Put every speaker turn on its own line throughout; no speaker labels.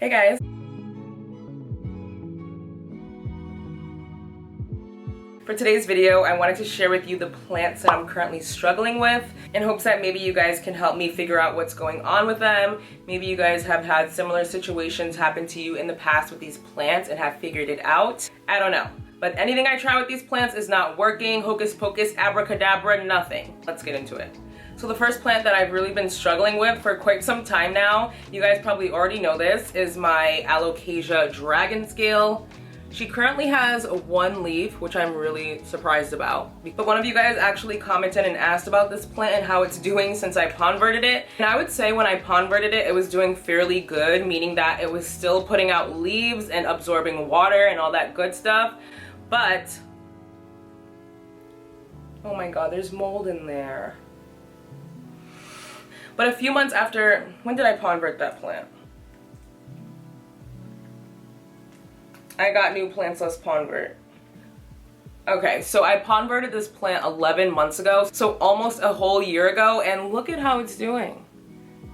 Hey guys! For today's video, I wanted to share with you the plants that I'm currently struggling with in hopes that maybe you guys can help me figure out what's going on with them. Maybe you guys have had similar situations happen to you in the past with these plants and have figured it out. I don't know. But anything I try with these plants is not working. Hocus pocus, abracadabra, nothing. Let's get into it. So the first plant that I've really been struggling with for quite some time now, you guys probably already know this, is my alocasia dragon scale. She currently has one leaf, which I'm really surprised about. But one of you guys actually commented and asked about this plant and how it's doing since I converted it. And I would say when I converted it, it was doing fairly good, meaning that it was still putting out leaves and absorbing water and all that good stuff. But, oh my god, there's mold in there. But a few months after, when did I convert that plant? I got new plants less convert. Okay, so I converted this plant 11 months ago, so almost a whole year ago, and look at how it's doing.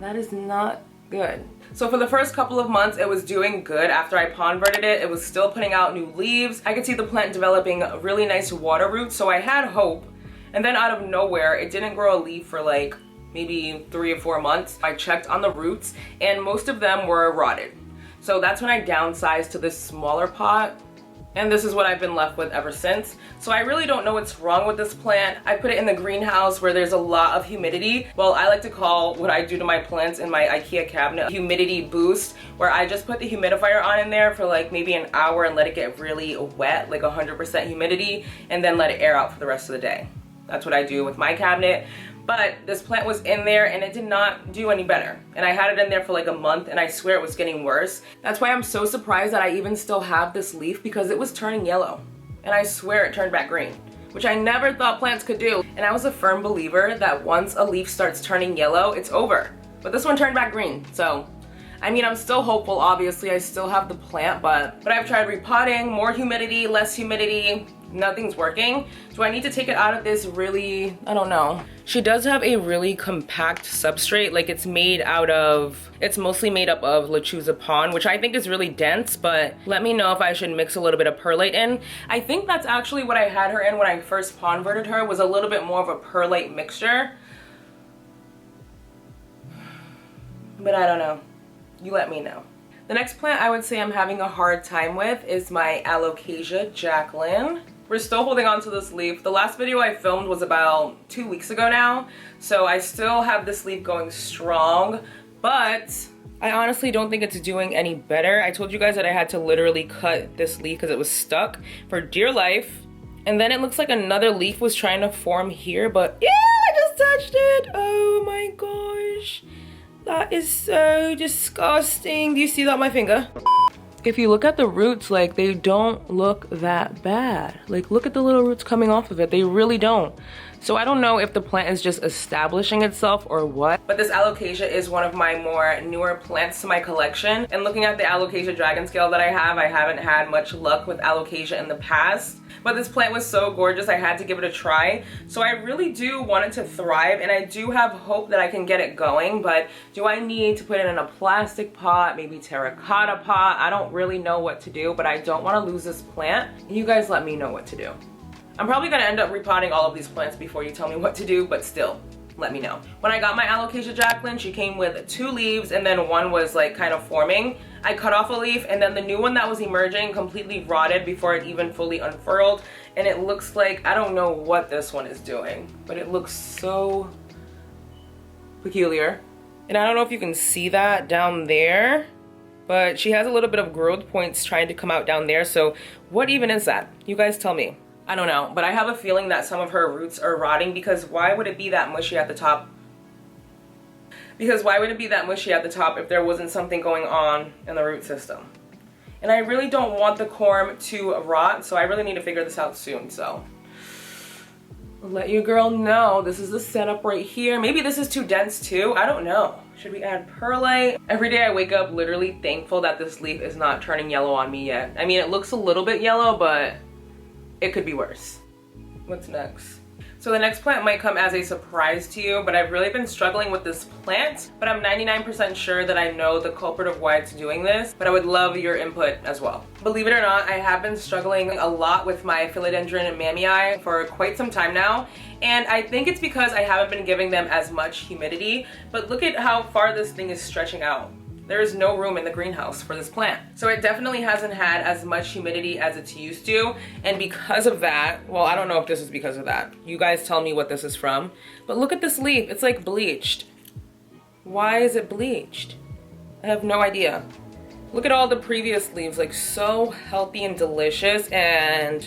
That is not good. So for the first couple of months, it was doing good. After I converted it, it was still putting out new leaves. I could see the plant developing really nice water roots, so I had hope. And then out of nowhere, it didn't grow a leaf for like maybe 3 or 4 months. I checked on the roots and most of them were rotted. So that's when I downsized to this smaller pot. And this is what I've been left with ever since. So I really don't know what's wrong with this plant. I put it in the greenhouse where there's a lot of humidity. Well, I like to call what I do to my plants in my IKEA cabinet humidity boost, where I just put the humidifier on in there for like maybe an hour and let it get really wet, like 100% humidity, and then let it air out for the rest of the day. That's what I do with my cabinet. But this plant was in there and it did not do any better. And I had it in there for like a month and I swear it was getting worse. That's why I'm so surprised that I even still have this leaf, because it was turning yellow. And I swear it turned back green, which I never thought plants could do. And I was a firm believer that once a leaf starts turning yellow, it's over. But this one turned back green, so I mean, I'm still hopeful, obviously. I still have the plant, but I've tried repotting, more humidity, less humidity. Nothing's working. Do I need to take it out of this really, I don't know. She does have a really compact substrate, like it's mostly made up of lechuza pond, which I think is really dense, but let me know if I should mix a little bit of perlite in. I think that's actually what I had her in when I first converted her, was a little bit more of a perlite mixture. But I don't know. You let me know. The next plant I would say I'm having a hard time with is my alocasia Jacqueline. We're still holding on to this leaf. The last video I filmed was about 2 weeks ago now, so I still have this leaf going strong, but I honestly don't think it's doing any better. I told you guys that I had to literally cut this leaf because it was stuck for dear life. And then it looks like another leaf was trying to form here, but yeah, I just touched it. Oh my gosh. That is so disgusting. Do you see that on my finger? If you look at the roots, like, they don't look that bad. Like, look at the little roots coming off of it. They really don't. So I don't know if the plant is just establishing itself or what. But this alocasia is one of my more newer plants to my collection. And looking at the alocasia dragon scale that I haven't had much luck with alocasia in the past. But this plant was so gorgeous, I had to give it a try. So I really do want it to thrive, and I do have hope that I can get it going, but do I need to put it in a plastic pot, maybe terracotta pot? I don't really know what to do, but I don't want to lose this plant. You guys let me know what to do. I'm probably going to end up repotting all of these plants before you tell me what to do, but still, let me know. When I got my alocasia Jacqueline, she came with 2 leaves and then one was like kind of forming. I cut off a leaf and then the new one that was emerging completely rotted before it even fully unfurled. And it looks like, I don't know what this one is doing, but it looks so peculiar. And I don't know if you can see that down there, but she has a little bit of growth points trying to come out down there. So what even is that? You guys tell me. I don't know, but I have a feeling that some of her roots are rotting, because why would it be that mushy at the top? Because why would it be that mushy at the top if there wasn't something going on in the root system? And I really don't want the corm to rot, so I really need to figure this out soon, so I'll let your girl know. This is the setup right here. Maybe this is too dense too, I don't know. Should we add perlite? Every day I wake up literally thankful that this leaf is not turning yellow on me yet. I mean, it looks a little bit yellow, but it could be worse. What's next? So the next plant might come as a surprise to you, but I've really been struggling with this plant, but I'm 99% sure that I know the culprit of why it's doing this, but I would love your input as well. Believe it or not, I have been struggling a lot with my philodendron mammii for quite some time now, and I think it's because I haven't been giving them as much humidity, but look at how far this thing is stretching out. There is no room in the greenhouse for this plant. So it definitely hasn't had as much humidity as it's used to. And because of that, well, I don't know if this is because of that. You guys tell me what this is from. But look at this leaf, it's like bleached. Why is it bleached? I have no idea. Look at all the previous leaves, like so healthy and delicious. And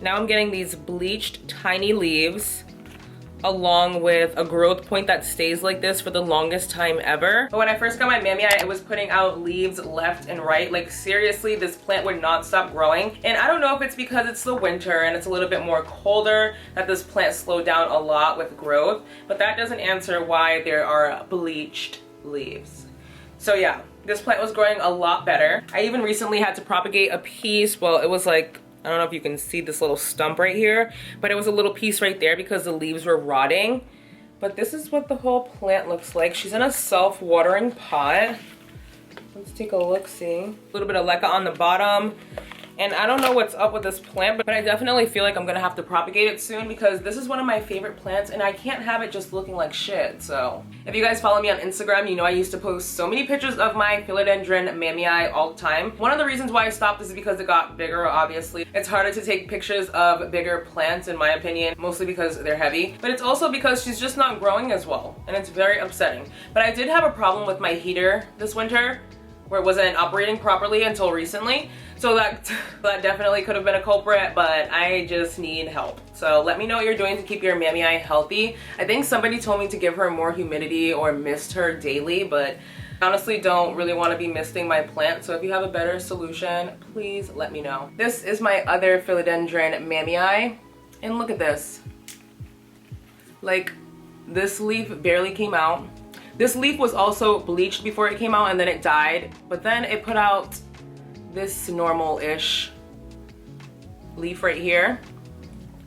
now I'm getting these bleached tiny leaves, along with a growth point that stays like this for the longest time ever. But when I first got my mammii, it was putting out leaves left and right. Like seriously, this plant would not stop growing. And I don't know if it's because it's the winter and it's a little bit more colder that this plant slowed down a lot with growth, but that doesn't answer why there are bleached leaves. So yeah, this plant was growing a lot better. I even recently had to propagate a piece. Well, it was like, I don't know if you can see this little stump right here, but it was a little piece right there because the leaves were rotting. But this is what the whole plant looks like. She's in a self-watering pot. Let's take a look-see. A little bit of leca on the bottom. And I don't know what's up with this plant, but I definitely feel like I'm gonna have to propagate it soon because this is one of my favorite plants and I can't have it just looking like shit. So if you guys follow me on Instagram, you know I used to post so many pictures of my philodendron mammii all the time. One of the reasons why I stopped is because it got bigger, obviously. It's harder to take pictures of bigger plants in my opinion, mostly because they're heavy, but it's also because she's just not growing as well and it's very upsetting. But I did have a problem with my heater this winter where it wasn't operating properly until recently. So that definitely could have been a culprit, but I just need help. So let me know what you're doing to keep your mammii healthy. I think somebody told me to give her more humidity or mist her daily, but I honestly don't really want to be misting my plant. So if you have a better solution, please let me know. This is my other philodendron mammii, and look at this. Like, this leaf barely came out. This leaf was also bleached before it came out and then it died, but then it put out this normal-ish leaf right here.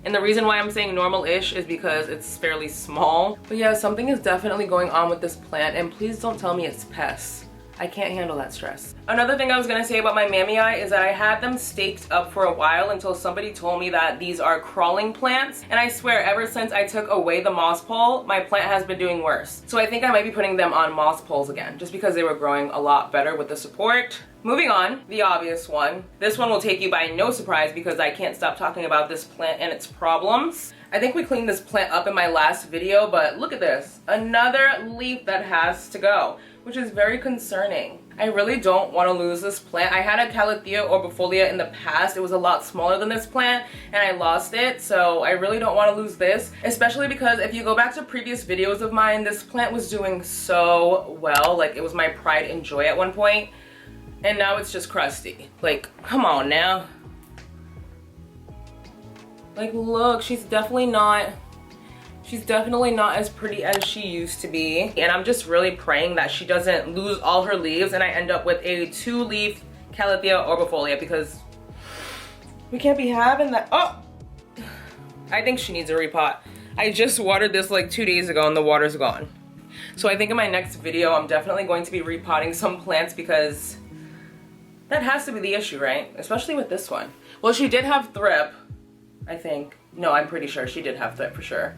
And the reason why I'm saying normal-ish is because it's fairly small. But yeah, something is definitely going on with this plant, and please don't tell me it's pests. I can't handle that stress. Another thing I was gonna say about my mammii is that I had them staked up for a while until somebody told me that these are crawling plants. And I swear, ever since I took away the moss pole, my plant has been doing worse. So I think I might be putting them on moss poles again, just because they were growing a lot better with the support. Moving on, the obvious one. This one will take you by no surprise because I can't stop talking about this plant and its problems. I think we cleaned this plant up in my last video, but look at this. Another leaf that has to go, which is very concerning. I really don't want to lose this plant. I had a calathea orbifolia in the past. It was a lot smaller than this plant and I lost it, so I really don't want to lose this, especially because if you go back to previous videos of mine, this plant was doing so well. Like, it was my pride and joy at one point, and now it's just crusty. Like, come on now. Like, look, she's definitely not as pretty as she used to be. And I'm just really praying that she doesn't lose all her leaves and I end up with a 2-leaf calathea orbifolia, because we can't be having that. Oh! I think she needs a repot. I just watered this like 2 days ago and the water's gone. So I think in my next video, I'm definitely going to be repotting some plants because that has to be the issue, right? Especially with this one. Well, she did have thrip, I think. No, I'm pretty sure she did have thrip for sure.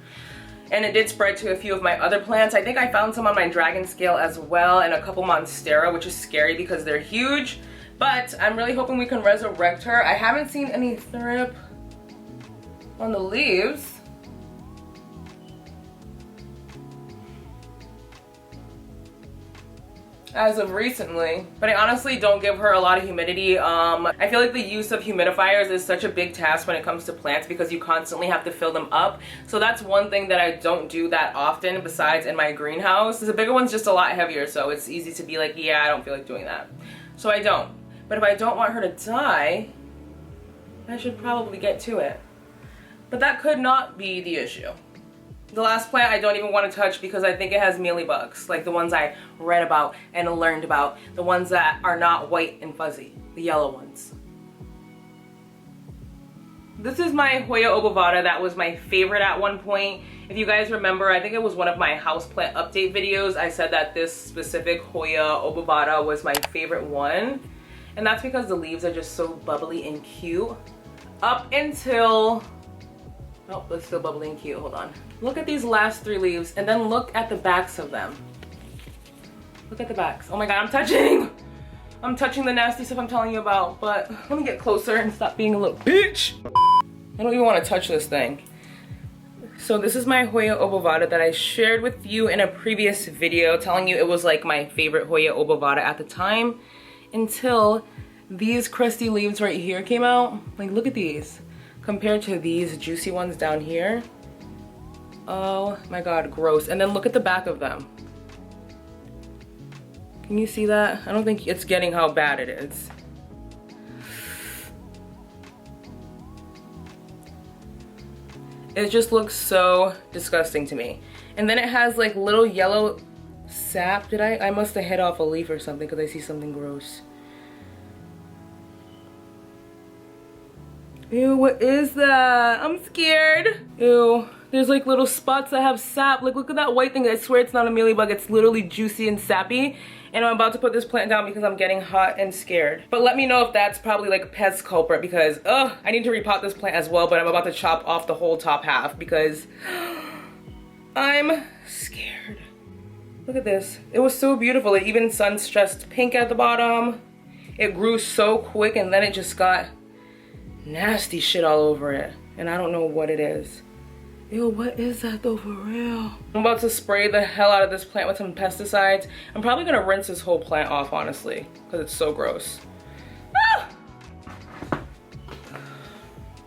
And it did spread to a few of my other plants. I think I found some on my dragon scale as well, and a couple monstera, which is scary because they're huge. But I'm really hoping we can resurrect her. I haven't seen any thrip on the leaves. As of recently, but I honestly don't give her a lot of humidity. I feel like the use of humidifiers is such a big task when it comes to plants because you constantly have to fill them up. So that's one thing that I don't do that often besides in my greenhouse. The bigger one's just a lot heavier, so it's easy to be like, yeah, I don't feel like doing that. So I don't. But if I don't want her to die, I should probably get to it. But that could not be the issue. The last plant I don't even want to touch because I think it has mealybugs, like the ones I read about and learned about, the ones that are not white and fuzzy, the yellow ones. This is my Hoya obovata that was my favorite at one point. If you guys remember, I think it was one of my houseplant update videos. I said that this specific Hoya obovata was my favorite one. And that's because the leaves are just so bubbly and cute. Up until, oh, it's still bubbly and cute, hold on. Look at these last 3 leaves and then look at the backs of them. Look at the backs. Oh my God, I'm touching the nasty stuff I'm telling you about, but let me get closer and stop being a little bitch. I don't even want to touch this thing. So this is my Hoya obovata that I shared with you in a previous video, telling you it was like my favorite Hoya obovata at the time, until these crusty leaves right here came out. Like, look at these compared to these juicy ones down here. Oh my God, gross. And then look at the back of them. Can you see that? I don't think it's getting how bad it is. It just looks so disgusting to me. And then it has like little yellow sap. I must have hit off a leaf or something because I see something gross. Ew, what is that? I'm scared. Ew, there's like little spots that have sap. Like, look at that white thing. I swear it's not a mealybug. It's literally juicy and sappy. And I'm about to put this plant down because I'm getting hot and scared. But let me know if that's probably like a pest culprit, because I need to repot this plant as well, but I'm about to chop off the whole top half because I'm scared. Look at this. It was so beautiful. It even sun-stressed pink at the bottom. It grew so quick and then it just got nasty shit all over it. And I don't know what it is. Ew, what is that though, for real? I'm about to spray the hell out of this plant with some pesticides. I'm probably gonna rinse this whole plant off, honestly, because it's so gross. Ah! But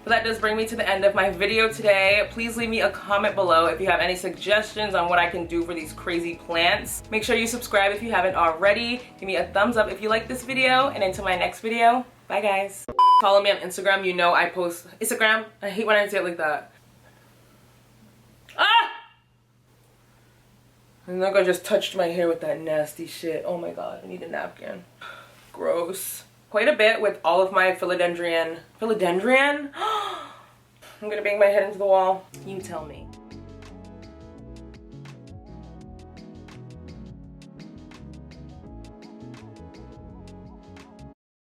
that does bring me to the end of my video today. Please leave me a comment below if you have any suggestions on what I can do for these crazy plants. Make sure you subscribe if you haven't already. Give me a thumbs up if you like this video, and until my next video, bye guys. Follow me on Instagram. You know I post Instagram. I hate when I say it like that. Ah! And look, I just touched my hair with that nasty shit. Oh my God, I need a napkin. Gross. Quite a bit with all of my philodendron. Philodendron? I'm gonna bang my head into the wall. You tell me.